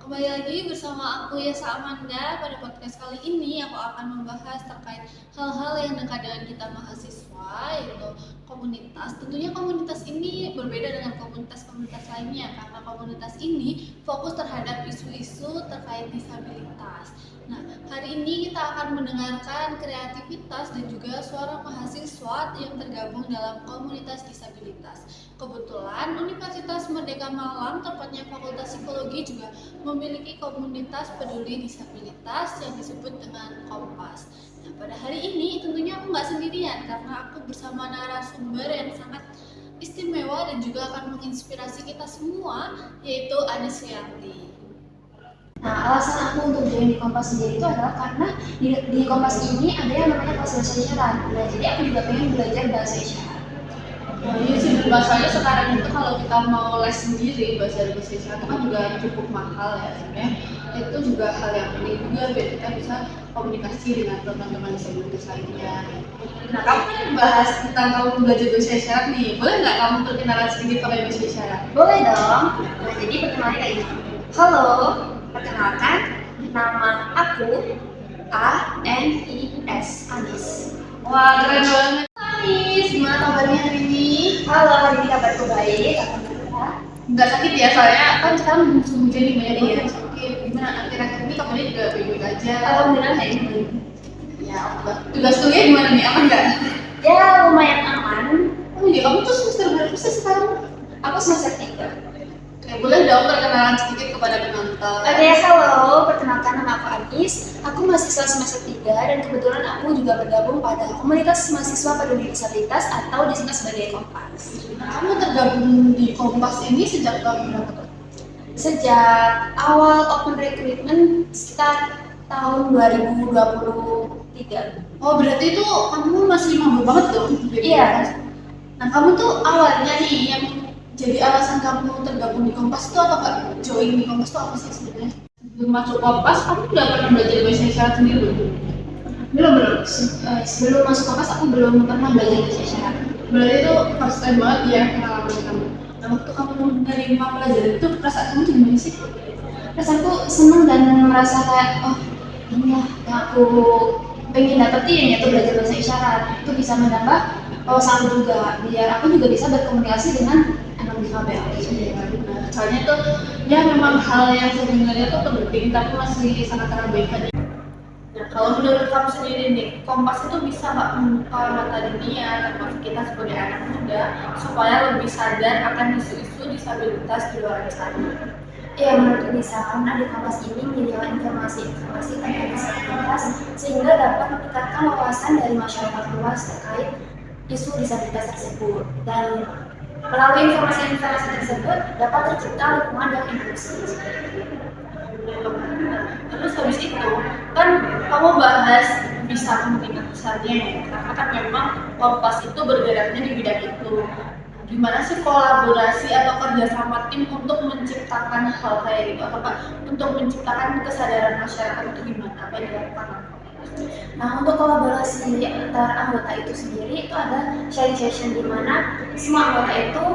Kembali lagi bersama aku Yasa Amanda. Pada podcast kali ini aku akan membahas terkait hal-hal yang dekat dengan kita mahasiswa, yaitu komunitas. Tentunya komunitas ini berbeda dengan komunitas-komunitas lainnya karena komunitas ini fokus terhadap isu-isu terkait disabilitas. Nah, hari ini kita akan mendengarkan kreativitas dan juga suara mahasiswa yang tergabung dalam komunitas disabilitas. Kebetulan Universitas Merdeka Malang, tepatnya Fakultas Psikologi, juga memiliki komunitas peduli disabilitas yang disebut dengan Kompas. Nah, pada hari ini tentunya aku nggak sendirian karena aku bersama narasumber yang sangat istimewa dan juga akan menginspirasi kita semua, yaitu Anis Suyanti. Nah, alasan aku untuk join di Kompas sendiri itu adalah karena di Kompas ini ada yang namanya kelas bahasa isyarat. Nah, jadi aku juga pengen belajar bahasa isyarat. Oh iya sih, bahasanya sekarang itu kalau kita mau les sendiri bahasa isyarat itu kan juga cukup mahal ya sebenarnya. Itu juga hal yang penting juga biar kita bisa komunikasi dengan teman-teman disabilitas lainnya. Nah, kamu kan bahas tentang kamu belajar bahasa isyarat nih. Boleh nggak kamu perkenalan sedikit pakai bahasa isyarat? Boleh dong. Nah, jadi perkenalan kayak gini. Halo, perkenalkan nama aku Anis. Anis. Wah, keren banget. Anis, gimana kabarnya hari ini? Halo, hari ini kabarku baik. Alhamdulillah. Nggak sakit ya, soalnya kan sekarang musim hujan nih, banyak orang yang sakit. Gimana akhir-akhir ini kabarnya juga baik-baik aja? Alhamdulillah hari ini. Ya Allah. Tugas kuliah gimana nih, aman nggak? Ya, lumayan aman. Oh iya, kamu tuh semester berapa sih sekarang? Aku semester 3. Oke, boleh dong perkenalan sedikit kepada penonton. Oke, halo. Perkenalkan nama aku Anis. Aku mahasiswa semester 3 dan kebetulan aku juga bergabung pada komunitas mahasiswa peduli disabilitas atau disingkat sebagai Kompas. Nah, kamu tergabung di Kompas ini sejak tahun berapa? Sejak awal open recruitment sekitar tahun 2023. Oh, berarti itu kamu masih maba banget dong? Iya. Nah, kamu tuh awalnya nih yang jadi alasan kamu tergabung di Kompas itu atau nggak join di Kompas itu apa sih sebenarnya? Sebelum masuk Kompas, kamu udah pernah belajar bahasa isyarat sendiri belum? Belum. Sebelum masuk Kompas aku belum pernah belajar bahasa isyarat. Berarti itu first time banget ya pengalaman kamu. Nah, waktu kamu menerima pelajaran itu perasaan kamu tuh gimana sih? Rasaku senang dan merasa kayak inilah yang aku pengen dapetin, yaitu belajar bahasa isyarat. Itu bisa menambah wawasan juga, biar aku juga bisa berkomunikasi dengan anak difabel. Iya, benar. Soalnya tuh ya memang hal yang sebenarnya tuh penting tapi masih sangat terabaikan. Nah, kalau menurut kamu sendiri nih, Kompas itu bisa nggak membuka mata dunia termasuk kita sebagai anak muda supaya lebih sadar akan isu-isu disabilitas di luar sana? Ya, menurutku bisa, karena di Kompas ini menyediakan informasi-informasi terkait disabilitas sehingga dapat meningkatkan wawasan dari masyarakat luas terkait isu disabilitas tersebut, dan melalui informasi-informasi tersebut dapat tercipta lingkungan yang inklusif. Terus habis itu kan kamu bahas bisa kemungkinan besarnya ya, karena kan memang Kompas itu bergeraknya di bidang itu. Gimana sih kolaborasi atau kerjasama tim untuk menciptakan hal kayak gitu, atau untuk menciptakan kesadaran masyarakat itu gimana, apa yang dilakukan? Nah, untuk kolaborasi antar anggota itu sendiri itu ada sharing session di mana semua anggota itu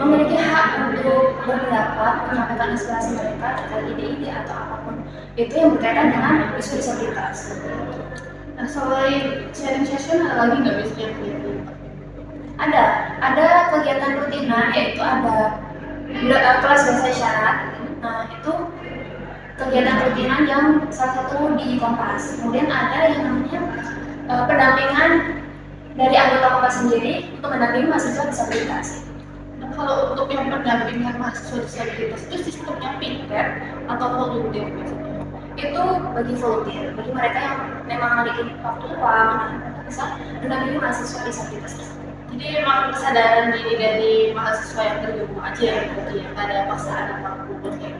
memiliki hak untuk berpendapat, menyampaikan aspirasi mereka terkait ide-ide atau apapun itu yang berkaitan dengan isu disabilitas. Nah, selain sharing session ada lagi nggak biasanya gitu? Ada kegiatan rutinan, yaitu ada kelas bahasa isyarat. Nah, itu kegiatan rutinan yang salah satu di Kompas. Kemudian ada yang namanya pendampingan dari anggota Kompas sendiri untuk mendampingi mahasiswa disabilitas. Nah, kalau untuk yang pendampingan mahasiswa disabilitas itu sistemnya piket atau volunteer biasanya? Itu bagi volunteer, bagi mereka yang memang memiliki waktu luang, mereka bisa mendampingi mahasiswa disabilitas. Jadi memang kesadaran diri dari mahasiswa yang tergabung aja ya, berarti ya, nggak ada paksaan apapun ya.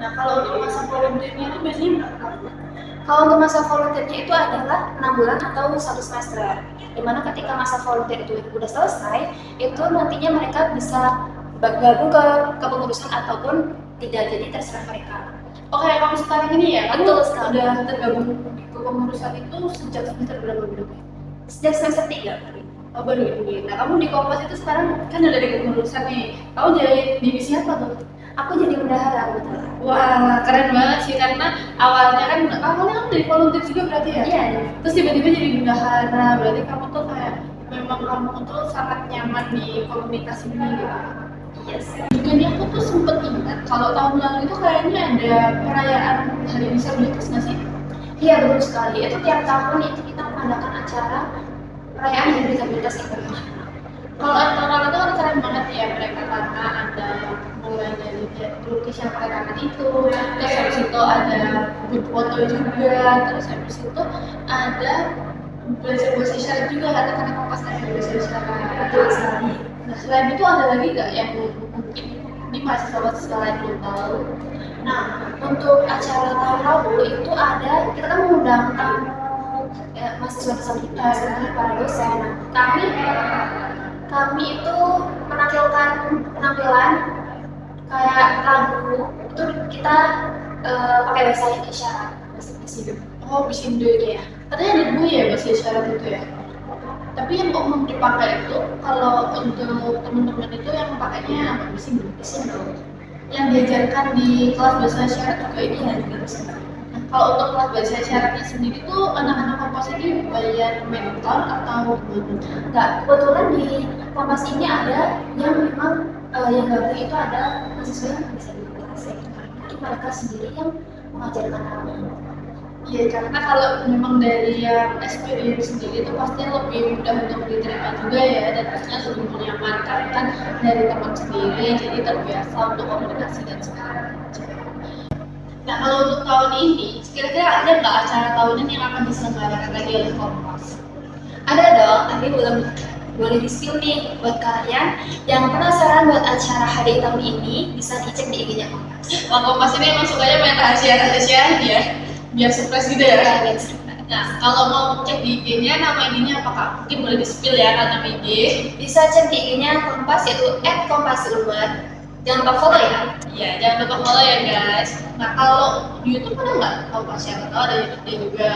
Nah, kalau untuk masa volunteernya itu biasanya berapa? Kalau untuk masa volunteernya itu adalah 6 bulan atau 1 semester. Dimana ketika masa volunteer itu sudah selesai, itu nantinya mereka bisa bergabung ke kepengurusan ataupun tidak, jadi terserah mereka. Oh, kayak kamu sekarang ini ya, kamu Betul sekali. udah tergabung di kepengurusan itu sejak semester berapa dulu? Sejak semester 3. Oh, baru ini. Nah, kamu di Kompas itu sekarang kan udah di kepengurusan nih. Kamu jadi divisi apa tuh? aku jadi bendahara kebetulan. Wah, keren banget sih, karena awalnya kan dari volunteer juga berarti ya? Iya. Terus tiba-tiba jadi bendahara, berarti kamu tuh kayak memang kamu tuh sangat nyaman di komunitas ini gitu. Iya sih. Juga nih aku tuh sempet ingat kalau tahun lalu itu kayaknya ada perayaan Hari Disabilitas nggak sih? Iya betul sekali. Itu tiap tahun itu kita mengadakan acara perayaan Hari Disabilitas Internasional. Kalau orang itu kan keren banget ya mereka, karena ada mulai dari lukis yang pakai tangan itu, terus habis itu ada foto juga, terus habis itu ada belajar bahasa isyarat juga, karena kamu pas ada bahasa isyarat. Betul sekali. Nah selain itu ada lagi nggak yang mungkin di mahasiswa lain belum tahu? Nah, untuk acara tahun lalu itu ada, kita kan mengundang tamu mahasiswa disabilitas, para dosen. Nah, kami itu menampilkan penampilan kayak lagu itu kita pakai bahasa isyarat, bahasa Bisindo. Oh, Bisindo itu ya. Katanya ada dua ya bahasa isyarat itu ya. Tapi yang umum dipakai itu kalau untuk teman-teman itu yang pakainya apa? Bisindo. Yang diajarkan di kelas bahasa isyarat juga ini ya juga Bisindo. Nah, kalau untuk kelas bahasa isyaratnya sendiri tuh anak-anak kompas ini bayar mentor atau gimana? Enggak, kebetulan di kompas ini ada yang memang yang gabung itu ada mahasiswa yang bisa disabilitas. Mungkin mereka sendiri yang mengajarkan kami. Iya, karena kalau memang dari yang experience sendiri itu pasti lebih mudah untuk diterima juga ya, dan pastinya lebih menyamankan kan dari teman sendiri, jadi terbiasa untuk komunikasi dan segala macam. Nah, kalau untuk tahun ini, kira-kira ada nggak acara tahunan yang akan diselenggarakan lagi oleh Kompas? Ada dong, tapi belum boleh di-spill nih buat kalian yang penasaran buat acara hari tahun ini bisa dicek di IG-nya Kompas. Wah, Kompas ini emang sukanya main rahasia-rahasiaan ya, biar surprise gitu ya. Nah, kalau mau cek di IG-nya, nama IG-nya apa Kak? Mungkin boleh di-spill ya nama IG. Bisa cek di IG-nya Kompas yaitu @kompasulmar. Jangan lupa follow ya. Iya, jangan lupa follow ya guys. Nah, kalau di YouTube ada nggak Kompas yang tahu ada YouTube-nya juga?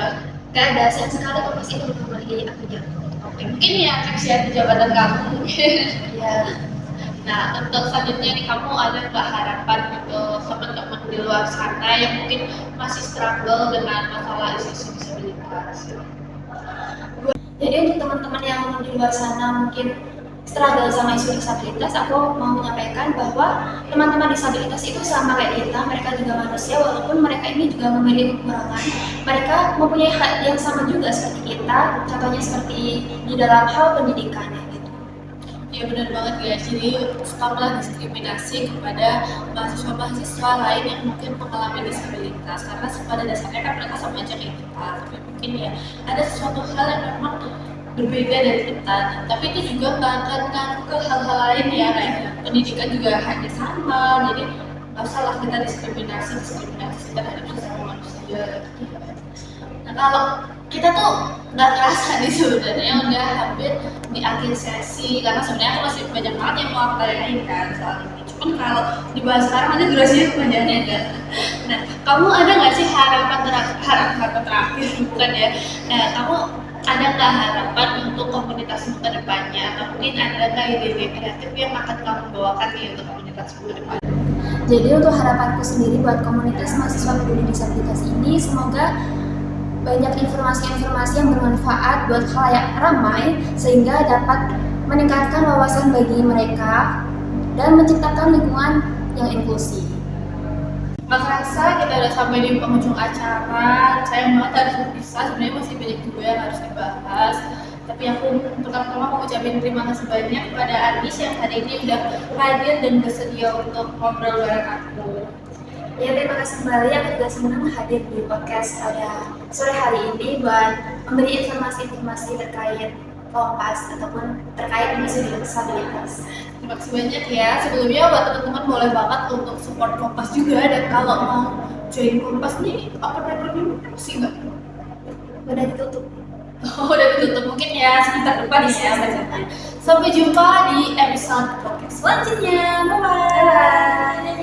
Gak ada, sayang sekali Kompas itu belum memiliki akun. Oke, mungkin ya tips ya jabatan kamu mungkin. Ya. Nah, untuk selanjutnya nih, kamu ada nggak harapan untuk teman-teman di luar sana yang mungkin masih struggle dengan masalah isu disabilitas? Jadi untuk teman-teman yang di luar sana mungkin struggle sama isu disabilitas, aku mau menyampaikan bahwa teman-teman disabilitas itu sama kayak kita, mereka juga manusia walaupun mereka ini juga memiliki kekurangan. Mereka mempunyai hak yang sama juga seperti kita, contohnya seperti di dalam hal pendidikan gitu. Ya benar banget guys, jadi stoplah diskriminasi kepada mahasiswa-mahasiswa lain yang mungkin mengalami disabilitas, karena pada dasarnya kan mereka sama aja kayak kita, tapi mungkin ya ada sesuatu hal yang memang berbeda dari kita, tapi itu juga nggak akan ngaruh ke hal-hal lain ya, kayak pendidikan juga hanya sama, jadi nggak usah lah kita diskriminasi terhadap sesama manusia. Nah, kalau kita tuh nggak kerasa nih sebenarnya udah hampir di akhir sesi, karena sebenarnya aku masih banyak banget yang mau aku tanyain kan soal ini. Cuman kalau dibahas sekarang aja durasinya kepanjangan kan. Nah, kamu ada nggak sih harapan terakhir bukan ya? Nah, kamu ada nggak harapan untuk komunitasmu ke depannya? Atau mungkin ada nggak ide-ide kreatif yang akan kamu bawakan nih untuk komunitasmu ke depan? Jadi untuk harapanku sendiri buat komunitas mahasiswa peduli disabilitas ini, semoga banyak informasi-informasi yang bermanfaat buat khalayak ramai sehingga dapat meningkatkan wawasan bagi mereka dan menciptakan lingkungan yang inklusif. Nggak kerasa kita udah sampai di penghujung acara. Sayang banget harus berpisah, sebenarnya masih banyak juga yang harus dibahas. Tapi aku pertama-tama mau ucapin terima kasih banyak kepada Anis yang hari ini udah hadir dan bersedia untuk ngobrol bareng aku. Ya, terima kasih kembali. Aku juga senang hadir di podcast pada sore hari ini buat memberi informasi-informasi terkait Kompas ataupun terkait isu disabilitas. Terima kasih banyak ya. Sebelumnya buat teman-teman boleh banget untuk support Kompas juga, dan kalau mau join Kompas nih, apa rekrutmennya sih nggak? Udah ditutup. Oh, udah ditutup, mungkin ya sebentar depan ya. Sampai jumpa di episode podcast selanjutnya. Bye bye.